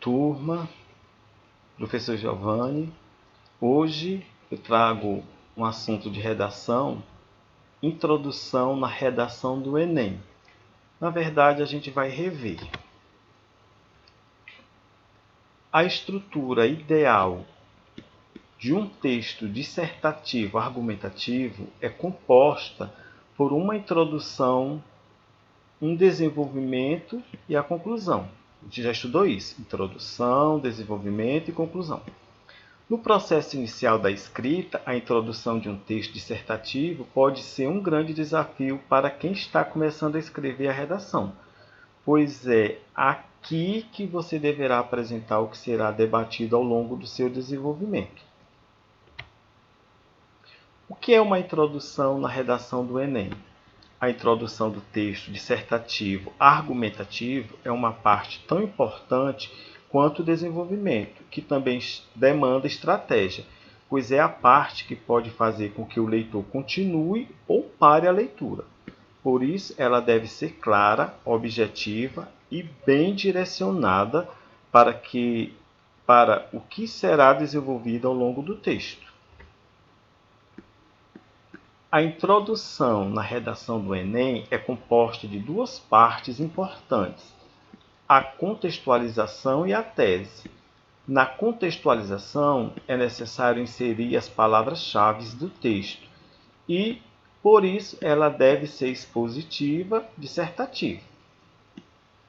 turma, professor Giovanni. Hoje eu trago um assunto de redação, introdução na redação do Enem. Na verdade, a gente vai rever. A estrutura ideal de um texto dissertativo argumentativo é composta por uma introdução, um desenvolvimento e a conclusão. A gente já estudou isso: introdução, desenvolvimento e conclusão. No processo inicial da escrita, a introdução de um texto dissertativo pode ser um grande desafio para quem está começando a escrever a redação, pois é aqui que você deverá apresentar o que será debatido ao longo do seu desenvolvimento. O que é uma introdução na redação do Enem? A introdução do texto dissertativo argumentativo é uma parte tão importante quanto o desenvolvimento, que também demanda estratégia, pois é a parte que pode fazer com que o leitor continue ou pare a leitura. Por isso, ela deve ser clara, objetiva e bem direcionada para o que será desenvolvido ao longo do texto. A introdução na redação do Enem é composta de duas partes importantes: a contextualização e a tese. Na contextualização, é necessário inserir as palavras-chave do texto e, por isso, ela deve ser expositiva, dissertativa.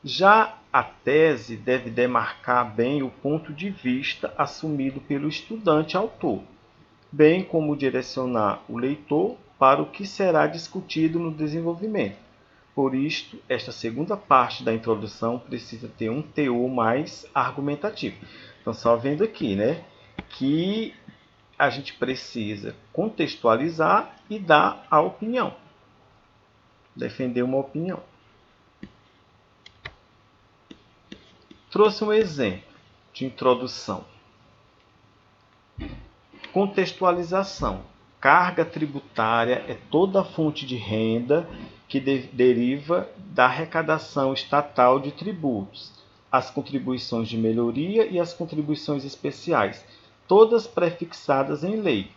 Já a tese deve demarcar bem o ponto de vista assumido pelo estudante-autor, bem como direcionar o leitor para o que será discutido no desenvolvimento. Por isto, esta segunda parte da introdução precisa ter um teor mais argumentativo. Então, só vendo aqui, que a gente precisa contextualizar e dar a opinião, defender uma opinião. Trouxe um exemplo de introdução. Contextualização. Carga tributária é toda a fonte de renda que deriva da arrecadação estatal de tributos, as contribuições de melhoria e as contribuições especiais, todas prefixadas em lei.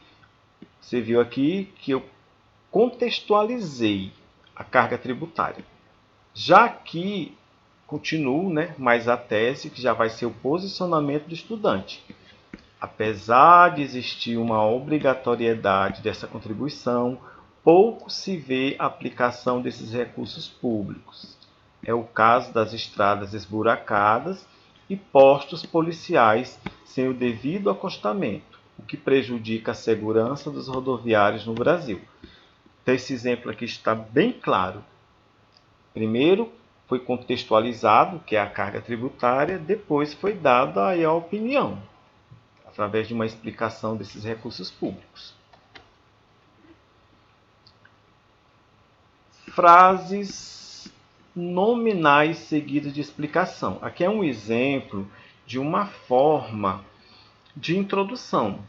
Você viu aqui que eu contextualizei a carga tributária. Já aqui, continuo, mais a tese, que já vai ser o posicionamento do estudante. Apesar de existir uma obrigatoriedade dessa contribuição, pouco se vê a aplicação desses recursos públicos. É o caso das estradas esburacadas e postos policiais sem o devido acostamento, o que prejudica a segurança dos rodoviários no Brasil. Então, esse exemplo aqui está bem claro. Primeiro foi contextualizado, que é a carga tributária, depois foi dada aí a opinião, através de uma explicação desses recursos públicos. Frases nominais seguidas de explicação. Aqui é um exemplo de uma forma de introdução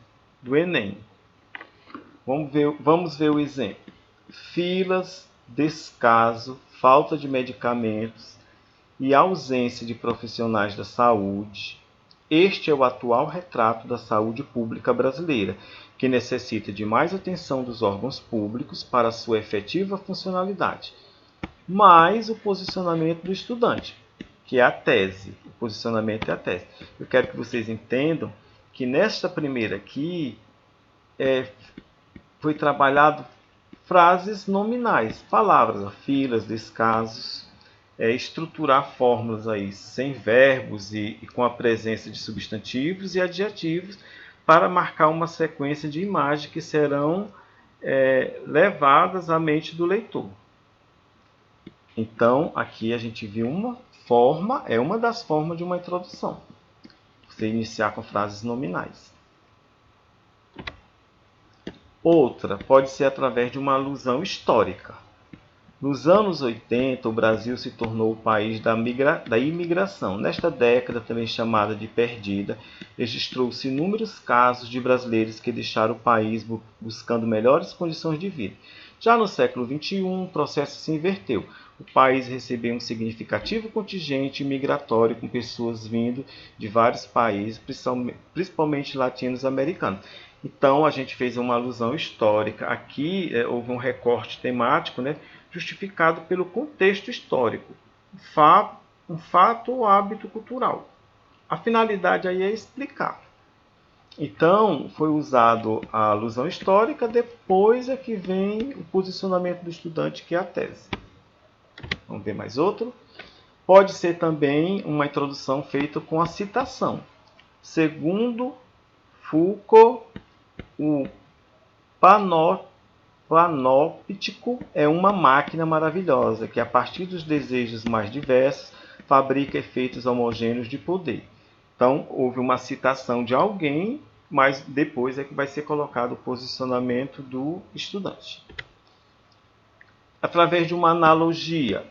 do Enem. Vamos ver o exemplo. Filas, descaso, falta de medicamentos e ausência de profissionais da saúde. Este é o atual retrato da saúde pública brasileira, que necessita de mais atenção dos órgãos públicos para sua efetiva funcionalidade. Mais o posicionamento do estudante, que é a tese. O posicionamento é a tese. Eu quero que vocês entendam que nesta primeira aqui foi trabalhado frases nominais, palavras, filas, descasos, estruturar fórmulas aí sem verbos e com a presença de substantivos e adjetivos para marcar uma sequência de imagens que serão levadas à mente do leitor. Então, aqui a gente viu uma forma, é uma das formas de uma introdução. Você iniciar com frases nominais. Outra pode ser através de uma alusão histórica. Nos anos 80, o Brasil se tornou o país da imigração. Nesta década, também chamada de perdida, registrou-se inúmeros casos de brasileiros que deixaram o país buscando melhores condições de vida. Já no século XXI, o processo se inverteu. o país recebeu um significativo contingente migratório com pessoas vindo de vários países, principalmente latinos-americanos. Então, a gente fez uma alusão histórica. Aqui houve um recorte temático, né, justificado pelo contexto histórico, um fato ou hábito cultural. A finalidade aí é explicar. Então, foi usado a alusão histórica, depois é que vem o posicionamento do estudante, que é a tese. Vamos ver mais outro. Pode ser também uma introdução feita com a citação. Segundo Foucault, o panóptico é uma máquina maravilhosa que, a partir dos desejos mais diversos, fabrica efeitos homogêneos de poder. Então, houve uma citação de alguém, mas depois é que vai ser colocado o posicionamento do estudante. Através de uma analogia,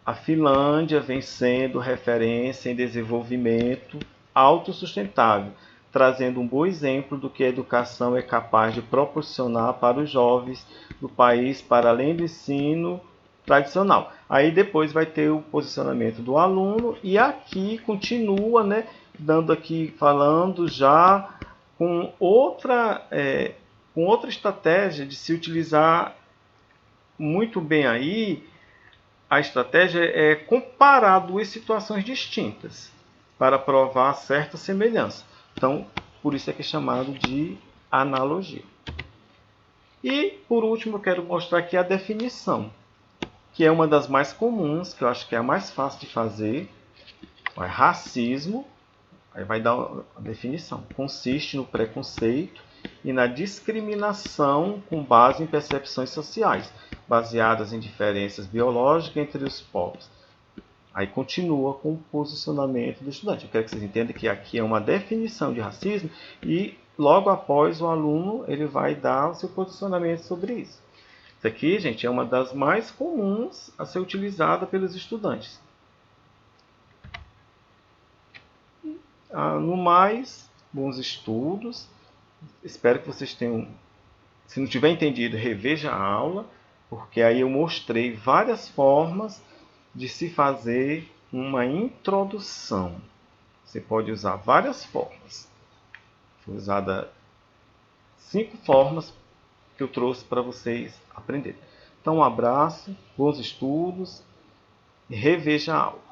a Finlândia vem sendo referência em desenvolvimento autossustentável, trazendo um bom exemplo do que a educação é capaz de proporcionar para os jovens do país, para além do ensino tradicional. Aí depois vai ter o posicionamento do aluno, e aqui continua, né, dando aqui, falando já com outra estratégia de se utilizar muito bem aí. A estratégia é comparar duas situações distintas para provar certa semelhança. Então, por isso é que é chamado de analogia. E, por último, eu quero mostrar aqui a definição, que é uma das mais comuns, que eu acho que é a mais fácil de fazer. É racismo, aí vai dar a definição. Consiste no preconceito e na discriminação com base em percepções sociais, baseadas em diferenças biológicas entre os povos. Aí continua com o posicionamento do estudante. Eu quero que vocês entendam que aqui é uma definição de racismo e logo após o aluno ele vai dar o seu posicionamento sobre isso. Isso aqui, gente, é uma das mais comuns a ser utilizada pelos estudantes. No mais, bons estudos. Espero que vocês tenham, se não tiver entendido, reveja a aula, porque aí eu mostrei várias formas de se fazer uma introdução. Você pode usar várias formas. Foi usada 5 formas que eu trouxe para vocês aprenderem. Então, um abraço, bons estudos e reveja a aula.